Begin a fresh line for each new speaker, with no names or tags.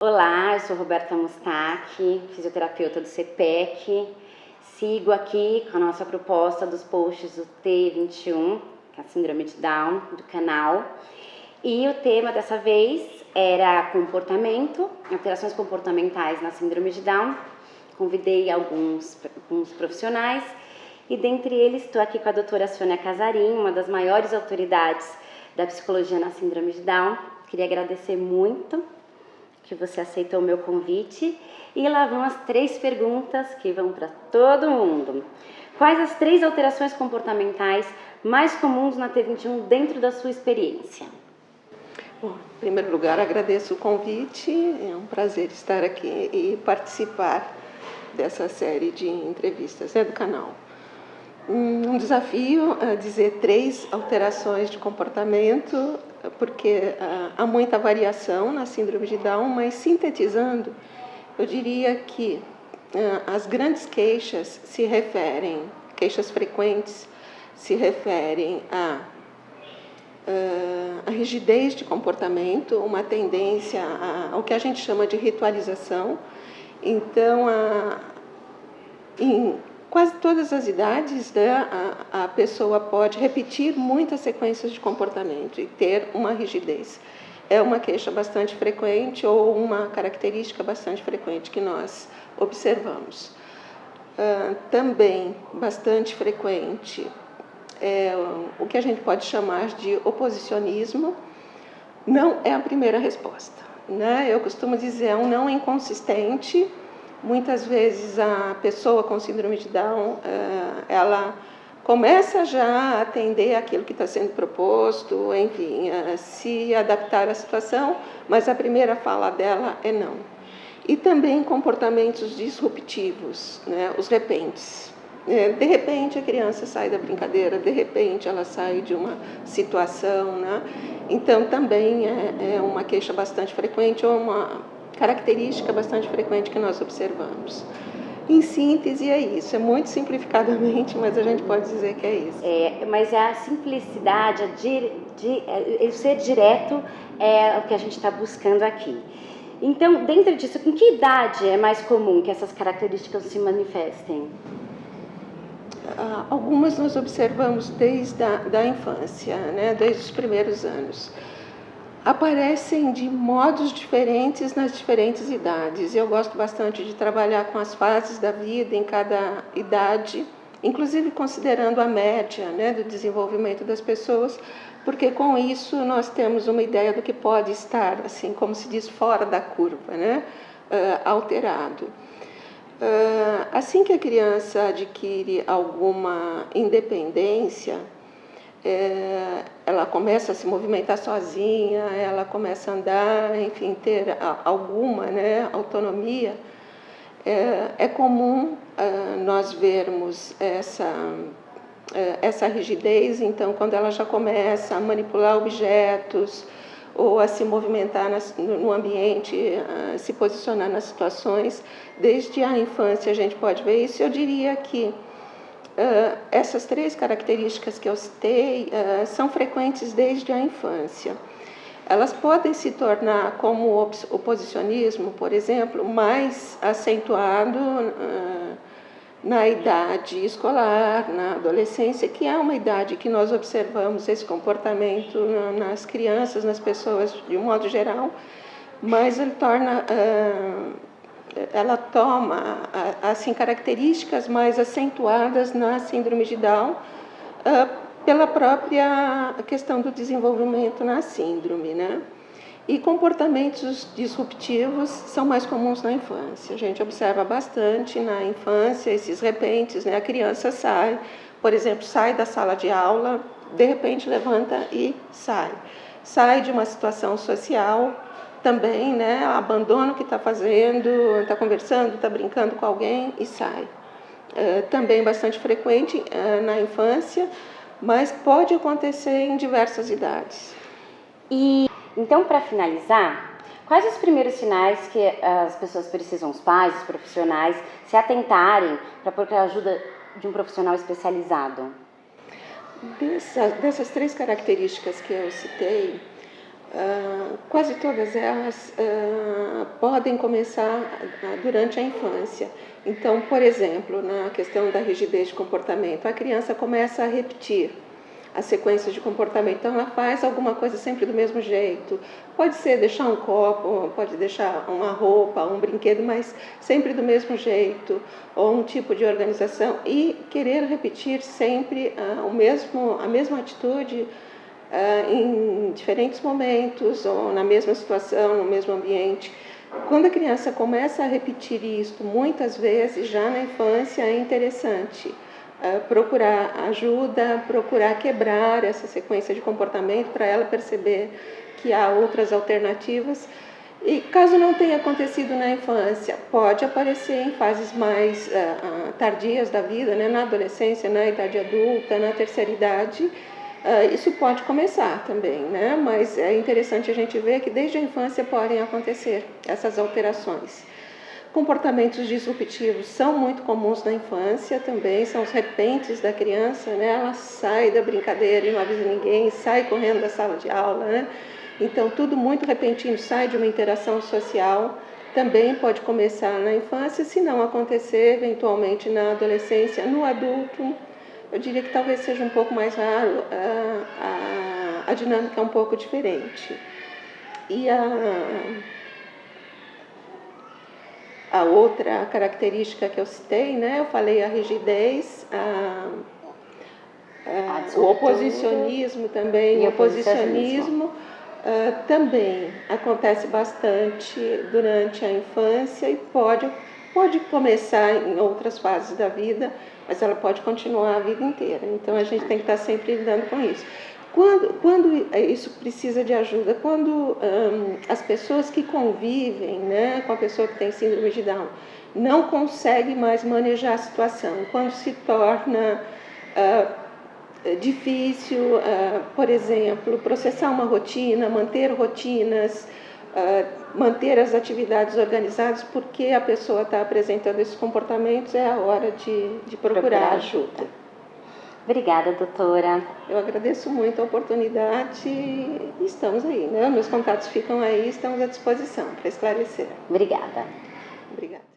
Olá, eu sou Roberta Mustaki, fisioterapeuta do CPEC. Sigo aqui com a nossa proposta dos posts do T21, que é a síndrome de Down, do canal. E o tema dessa vez era comportamento, alterações comportamentais na síndrome de Down. Convidei alguns profissionais e dentre eles estou aqui com a doutora Sônia Casarim, uma das maiores autoridades da psicologia na síndrome de Down. Queria agradecer muito que você aceitou o meu convite. E lá vão as 3 perguntas que vão para todo mundo. Quais as 3 alterações comportamentais mais comuns na T21 dentro da sua experiência?
Bom, em primeiro lugar, agradeço o convite. É um prazer estar aqui e participar dessa série de entrevistas do canal. Um desafio é dizer 3 alterações de comportamento, porque há muita variação na síndrome de Down, mas sintetizando, eu diria que as grandes queixas queixas frequentes, se referem a rigidez de comportamento, uma tendência ao que a gente chama de ritualização. Então, em quase todas as idades, a pessoa pode repetir muitas sequências de comportamento e ter uma rigidez. É uma queixa bastante frequente ou uma característica bastante frequente que nós observamos. Também bastante frequente é o que a gente pode chamar de oposicionismo. Não é a primeira resposta, né? Eu costumo dizer, é um não inconsistente. Muitas vezes a pessoa com síndrome de Down, ela começa já a atender aquilo que está sendo proposto, enfim, a se adaptar à situação, mas a primeira fala dela é não. E também comportamentos disruptivos, né? Os repentes. De repente a criança sai da brincadeira, de repente ela sai de uma situação, né? Então também é uma queixa bastante frequente ou uma característica bastante frequente que nós observamos. Em síntese é isso, é muito simplificadamente, mas a gente pode dizer que é isso.
Mas a simplicidade, o ser direto é o que a gente está buscando aqui. Então, dentro disso, com que idade é mais comum que essas características se manifestem?
Algumas nós observamos desde a infância, né, desde os primeiros anos. Aparecem de modos diferentes nas diferentes idades. Eu gosto bastante de trabalhar com as fases da vida em cada idade, inclusive considerando a média, né, do desenvolvimento das pessoas, porque com isso nós temos uma ideia do que pode estar, assim como se diz, fora da curva, né, alterado. Assim que a criança adquire alguma independência, ela começa a se movimentar sozinha, ela começa a andar, enfim, ter alguma, né, autonomia. É comum nós vermos essa rigidez, então, quando ela já começa a manipular objetos ou a se movimentar no ambiente, a se posicionar nas situações, desde a infância a gente pode ver isso. Eu diria que essas 3 características que eu citei são frequentes desde a infância. Elas podem se tornar, como o oposicionismo, por exemplo, mais acentuado na idade escolar, na adolescência, que é uma idade que nós observamos esse comportamento nas crianças, nas pessoas de um modo geral, mas ela toma assim, características mais acentuadas na síndrome de Down pela própria questão do desenvolvimento na síndrome, né? E comportamentos disruptivos são mais comuns na infância. A gente observa bastante na infância esses repentes, né? A criança sai, por exemplo, sai da sala de aula, de repente levanta e sai. Sai de uma situação social também, né? Abandona o que está fazendo, está conversando, está brincando com alguém e sai. Também bastante frequente na infância, mas pode acontecer em diversas idades.
E então, para finalizar, quais os primeiros sinais que as pessoas precisam, os pais, os profissionais, se atentarem para procurar a ajuda de um profissional especializado?
Dessas 3 características que eu citei, quase todas elas podem começar durante a infância. Então, por exemplo, na questão da rigidez de comportamento, a criança começa a repetir as sequências de comportamento. Então, ela faz alguma coisa sempre do mesmo jeito. Pode ser deixar um copo, pode deixar uma roupa, um brinquedo, mas sempre do mesmo jeito, ou um tipo de organização, e querer repetir sempre a mesma atitude em diferentes momentos, ou na mesma situação, no mesmo ambiente. Quando a criança começa a repetir isto muitas vezes, já na infância, é interessante procurar ajuda, procurar quebrar essa sequência de comportamento para ela perceber que há outras alternativas. E caso não tenha acontecido na infância, pode aparecer em fases mais tardias da vida, né? Na adolescência, na idade adulta, na terceira idade. Isso pode começar também, né? Mas é interessante a gente ver que desde a infância podem acontecer essas alterações. Comportamentos disruptivos são muito comuns na infância também, são os repentes da criança, né? Ela sai da brincadeira e não avisa ninguém, sai correndo da sala de aula, né? Então, tudo muito repentino, sai de uma interação social, também pode começar na infância, se não acontecer, eventualmente na adolescência, no adulto, eu diria que talvez seja um pouco mais raro, a dinâmica é um pouco diferente. E a outra característica que eu citei, né, eu falei a rigidez, o oposicionismo também. O oposicionismo também acontece bastante durante a infância e pode começar em outras fases da vida, mas ela pode continuar a vida inteira. Então a gente tem que estar sempre lidando com isso. Quando isso precisa de ajuda, quando as pessoas que convivem, né, com a pessoa que tem síndrome de Down não conseguem mais manejar a situação, quando se torna difícil, por exemplo, processar uma rotina, manter rotinas, manter as atividades organizadas, porque a pessoa está apresentando esses comportamentos, é a hora de procurar ajuda.
Obrigada, doutora.
Eu agradeço muito a oportunidade e estamos aí, né? Meus contatos ficam aí, estamos à disposição para esclarecer.
Obrigada.
Obrigada.